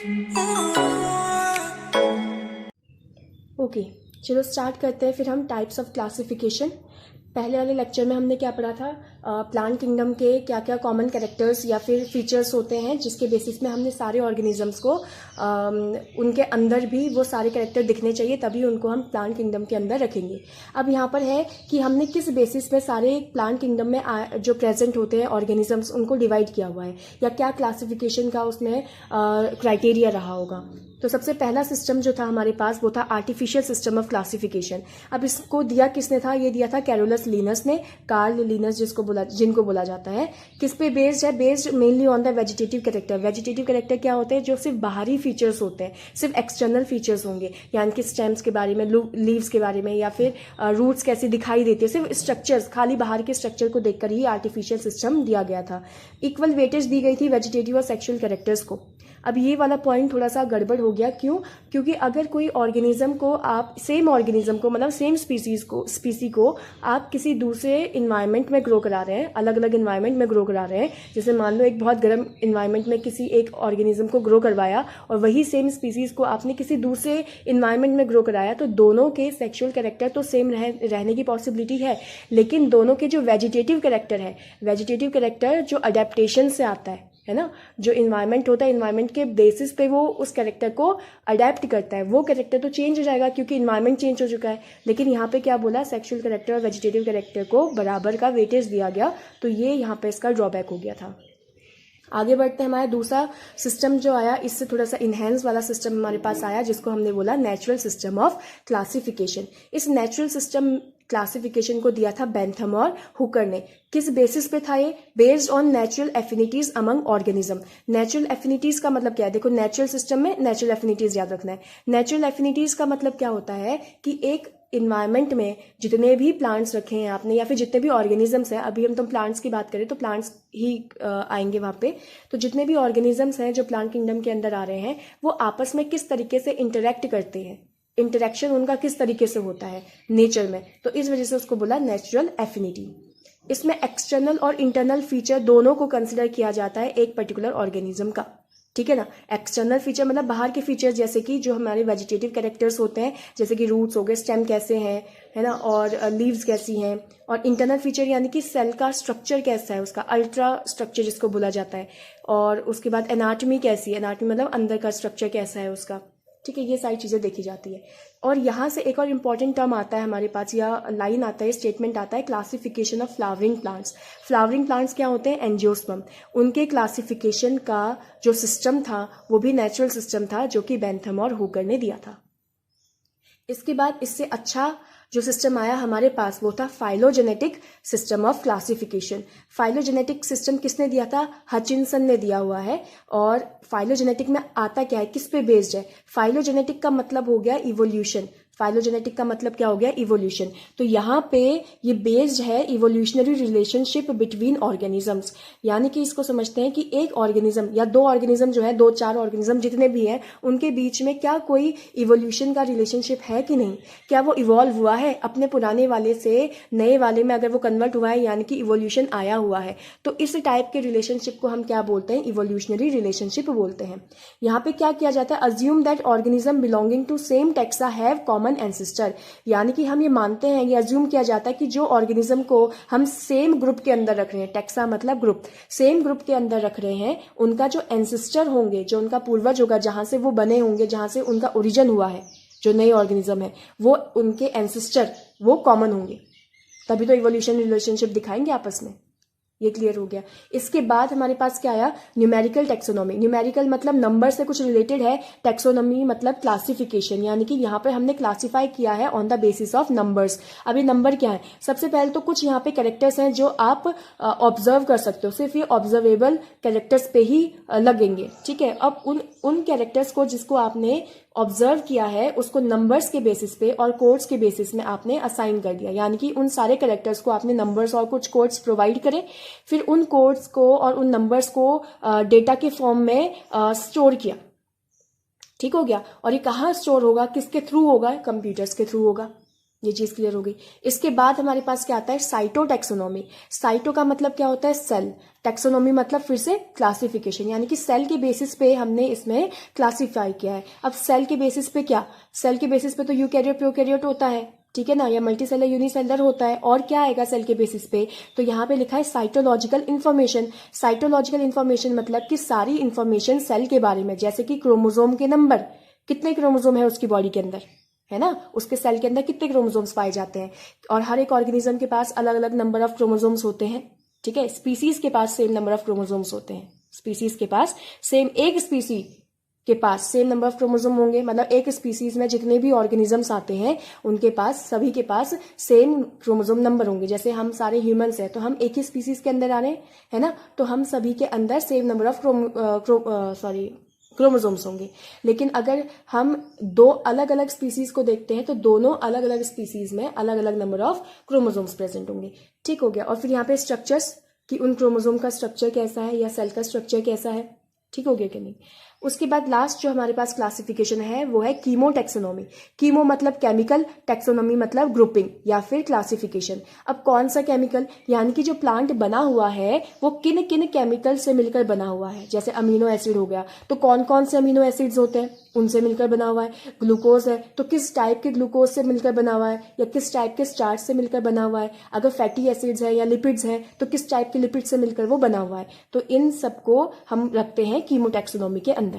Okay, चलो start करते हैं फिर हम टाइप्स ऑफ क्लासिफिकेशन। पहले वाले लेक्चर में हमने क्या पढ़ा था, प्लांट किंगडम के क्या क्या कॉमन कैरेक्टर्स या फिर फीचर्स होते हैं जिसके बेसिस में हमने सारे ऑर्गेनिजम्स को उनके अंदर भी वो सारे कैरेक्टर दिखने चाहिए, तभी उनको हम प्लांट किंगडम के अंदर रखेंगे। अब यहाँ पर है कि हमने किस बेसिस पे सारे प्लांट किंगडम में जो प्रेजेंट होते हैं ऑर्गेनिजम्स उनको डिवाइड किया हुआ है या क्या क्लासिफिकेशन का उसमें क्राइटेरिया रहा होगा। तो सबसे पहला सिस्टम जो था हमारे पास वो था आर्टिफिशियल सिस्टम ऑफ क्लासिफिकेशन। अब इसको दिया किसने था, ये दिया था कैरोलस लिनस ने, कार्ल लिनस जिनको बोला जाता है। किस पे बेस्ड है, based mainly on the vegetative character. Vegetative character क्या होते हैं, जो सिर्फ बाहरी फीचर्स होते हैं, सिर्फ एक्सटर्नल फीचर्स होंगे, यानी कि स्टेम्स के बारे में, लीव्स के बारे में, या फिर रूट्स कैसी दिखाई देती है, सिर्फ स्ट्रक्चर्स, खाली बाहर के स्ट्रक्चर को देखकर ही आर्टिफिशियल सिस्टम दिया गया था। इक्वल वेटेज दी गई थी वेजिटेटिव और सेक्सुअल कैरेक्टर्स को। अब ये वाला पॉइंट थोड़ा सा गड़बड़ हो गया, क्यों? क्योंकि अगर कोई ऑर्गेनिज्म को आप सेम ऑर्गेनिज्म को मतलब सेम स्पीसी को आप किसी दूसरे इन्वायरमेंट में ग्रो करा रहे हैं, अलग अलग इन्वायरमेंट में ग्रो करा रहे हैं, जैसे मान लो एक बहुत गर्म इन्वायरमेंट में किसी एक ऑर्गेनिज्म को ग्रो करवाया और वही सेम स्पीसीज को आपने किसी दूसरे इन्वायरमेंट में ग्रो कराया, तो दोनों के सेक्सुअल कैरेक्टर तो सेम रहने की पॉसिबिलिटी है, लेकिन दोनों के जो वेजिटेटिव कैरेक्टर है, वेजिटेटिव कैरेक्टर जो अडेप्टेशन से आता है ना, जो इन्वायरमेंट होता है, इन्वायरमेंट के बेसिस पे वो उस कैरेक्टर को अडेप्ट करता है, वो कैरेक्टर तो चेंज हो जाएगा क्योंकि इन्वायरमेंट चेंज हो चुका है। लेकिन यहाँ पे क्या बोला, सेक्सुअल कैरेक्टर और वेजिटेटिव कैरेक्टर को बराबर का वेटेज दिया गया, तो ये यहाँ पे इसका ड्रॉबैक हो गया था। आगे बढ़ते हैं, हमारा दूसरा सिस्टम जो आया, इससे थोड़ा सा इनहेंस वाला सिस्टम हमारे पास आया, जिसको हमने बोला नेचुरल सिस्टम ऑफ क्लासिफिकेशन। इस नेचुरल सिस्टम क्लासिफिकेशन को दिया था बेंथम और हुकर ने। किस बेसिस पे था ये? Based on natural affinities among organism. Natural affinities का मतलब क्या है, देखो नेचुरल सिस्टम में नेचुरल एफिनिटीज याद रखना है। नेचुरल एफिनिटीज का मतलब क्या होता है कि एक इन्वायरमेंट में जितने भी प्लांट्स रखे हैं आपने या फिर जितने भी ऑर्गेनिजम्स हैं, अभी हम तो प्लांट्स की बात करें तो प्लांट्स ही आएंगे वहाँ पे, तो जितने भी ऑर्गेनिजम्स हैं जो प्लांट किंगडम के अंदर आ रहे हैं, वो आपस में किस तरीके से इंटरेक्ट करते हैं, इंटरेक्शन उनका किस तरीके से होता है नेचर में, तो इस वजह से उसको बोला नेचुरल एफिनिटी। इसमें एक्सटर्नल और इंटरनल फीचर दोनों को कंसिडर किया जाता है एक पर्टिकुलर ऑर्गेनिज्म का, ठीक है ना। एक्सटर्नल फीचर मतलब बाहर के फीचर्स, जैसे कि जो हमारे वेजिटेटिव कैरेक्टर्स होते हैं, जैसे कि रूट्स हो गए, स्टेम कैसे हैं, है ना, और लीव्स कैसी हैं। और इंटरनल फीचर यानी कि सेल का स्ट्रक्चर कैसा है, उसका अल्ट्रा स्ट्रक्चर जिसको बोला जाता है। और उसके बाद एनाटॉमी कैसी है, एनाटॉमी मतलब अंदर का स्ट्रक्चर कैसा है उसका, ठीक है, ये सारी चीज़ें देखी जाती है। और यहाँ से एक और इम्पॉर्टेंट टर्म आता है हमारे पास, या लाइन आता है, स्टेटमेंट आता है, classification of flowering plants. Flowering plants क्या होते हैं? एंजियोस्पर्म। उनके क्लासिफिकेशन का जो सिस्टम था वो भी नेचुरल सिस्टम था, जो कि बेंथम और हुकर ने दिया था। इसके बाद इससे अच्छा जो सिस्टम आया हमारे पास वो था phylogenetic system of classification. Phylogenetic system किसने दिया था? हचिनसन ने दिया हुआ है। और फाइलोजेनेटिक में आता क्या है, किस पे बेस्ड है? फाइलोजेनेटिक का मतलब हो गया इवोल्यूशन। फाइलोजेनेटिक का मतलब क्या हो गया? इवोल्यूशन। तो यहाँ पे ये बेस्ड है इवोल्यूशनरी रिलेशनशिप बिटवीन ऑर्गेनिजम्स, यानी कि इसको समझते हैं कि एक ऑर्गेनिज्म या दो ऑर्गेनिज्म जो है, दो चार ऑर्गेनिज्म जितने भी हैं, उनके बीच में क्या कोई इवोल्यूशन का रिलेशनशिप है कि नहीं, क्या वो इवॉल्व हुआ है अपने पुराने वाले से नए वाले में, अगर वो कन्वर्ट हुआ है यानी कि इवोल्यूशन आया हुआ है, तो इस टाइप के रिलेशनशिप को हम क्या बोलते हैं? इवोल्यूशनरी रिलेशनशिप बोलते हैं। यहाँ पे क्या किया जाता है? Assume that organism belonging to same taxa have common ancestor, यानी कि हम ये मानते हैं, ये अज्यूम किया जाता है कि जो ऑर्गेनिज्म को हम सेम ग्रुप के अंदर रख रहे हैं, टेक्सा मतलब ग्रुप, सेम ग्रुप के अंदर रख रहे हैं, उनका जो एंसेस्टर होंगे, जो उनका पूर्वज होगा, जहां से वो बने होंगे, जहां से उनका ओरिजिन हुआ है, जो नए ऑर्गेनिज्म है, वो उनके एंसेस्टर वो कॉमन होंगे, तभी तो इवोल्यूशन रिलेशनशिप दिखाएंगे आपस में। ये क्लियर हो गया। इसके बाद हमारे पास क्या आया? Numerical taxonomy. न्यूमेरिकल मतलब नंबर से कुछ रिलेटेड है, टेक्सोनॉमी मतलब क्लासिफिकेशन, यानी कि यहाँ पे हमने क्लासिफाई किया है on the basis of numbers. अभी नंबर क्या है? सबसे पहले तो कुछ यहाँ पे कैरेक्टर्स हैं जो आप ऑब्जर्व कर सकते हो, सिर्फ ये ऑब्जर्वेबल कैरेक्टर्स पे ही लगेंगे, ठीक है। अब उन कैरेक्टर्स को जिसको आपने ऑब्जर्व किया है उसको नंबर्स के बेसिस पे और कोड्स के बेसिस में आपने असाइन कर दिया, यानी कि उन सारे कैरेक्टर्स को आपने नंबर्स और कुछ कोड्स प्रोवाइड करे, फिर उन कोड्स को और उन नंबर्स को डेटा के फॉर्म में स्टोर किया, ठीक हो गया। और ये कहाँ स्टोर होगा, किसके थ्रू होगा? कंप्यूटर्स के थ्रू होगा, ये चीज़ क्लियर हो गई। इसके बाद हमारे पास क्या आता है, साइटोटैक्सोनॉमी। साइटो का मतलब क्या होता है, सेल। टैक्सोनॉमी मतलब फिर से क्लासिफिकेशन, यानी कि सेल के बेसिस पे हमने इसमें क्लासिफाई किया है। अब सेल के बेसिस पे क्या, सेल के बेसिस पे तो यूकैरियोट प्रोकैरियोट होता है, ठीक है ना, या मल्टीसेलर यूनिसेलर होता है। और क्या आएगा सेल के बेसिस पे, तो यहाँ पे लिखा है साइटोलॉजिकल इन्फॉर्मेशन। साइटोलॉजिकल इन्फॉर्मेशन मतलब कि सारी इन्फॉर्मेशन सेल के बारे में, जैसे कि क्रोमोजोम के नंबर, कितने क्रोमोजोम है उसकी बॉडी के अंदर, है ना, उसके सेल के अंदर कितने क्रोमोसोम्स पाए जाते हैं। और हर एक ऑर्गेनिज्म के पास अलग अलग नंबर ऑफ क्रोमोसोम्स होते हैं, ठीक है। स्पीसीज के पास सेम नंबर ऑफ क्रोमोसोम्स होते हैं, स्पीसीज के पास सेम, एक स्पीसी के पास सेम नंबर ऑफ क्रोमोसोम होंगे, मतलब एक स्पीसीज में जितने भी ऑर्गेनिजम्स आते हैं उनके पास, सभी के पास सेम क्रोमोसोम नंबर होंगे। जैसे हम सारे ह्यूमंस हैं तो हम एक ही स्पीसीज के अंदर आ रहे हैं, है ना, तो हम सभी के अंदर सेम नंबर ऑफ क्रोमोसोम्स होंगे। लेकिन अगर हम दो अलग अलग स्पीसीज को देखते हैं तो दोनों अलग अलग स्पीसीज में अलग अलग नंबर ऑफ क्रोमोसोम्स प्रेजेंट होंगे, ठीक हो गया। और फिर यहाँ पे स्ट्रक्चर्स, कि उन क्रोमोसोम का स्ट्रक्चर कैसा है या सेल का स्ट्रक्चर कैसा है, ठीक हो गया कि नहीं। उसके बाद लास्ट जो हमारे पास क्लासिफिकेशन है वो है कीमोटैक्सोनॉमी। कीमो मतलब केमिकल, टैक्सोनॉमी मतलब ग्रुपिंग या फिर क्लासिफिकेशन। अब कौन सा केमिकल, यानी कि जो प्लांट बना हुआ है वो किन किन केमिकल से मिलकर बना हुआ है। जैसे अमीनो एसिड हो गया तो कौन कौन से अमीनो एसिड्स होते हैं, उनसे मिलकर बना हुआ है। ग्लूकोज है तो किस टाइप के ग्लूकोज से मिलकर बना हुआ है, या किस टाइप के स्टार्च से मिलकर बना हुआ है। अगर फैटी एसिड्स है या लिपिड्स है तो किस टाइप के लिपिड से मिलकर वो बना हुआ है। तो इन सबको हम रखते हैं कीमोटैक्सोनॉमी के अंदर।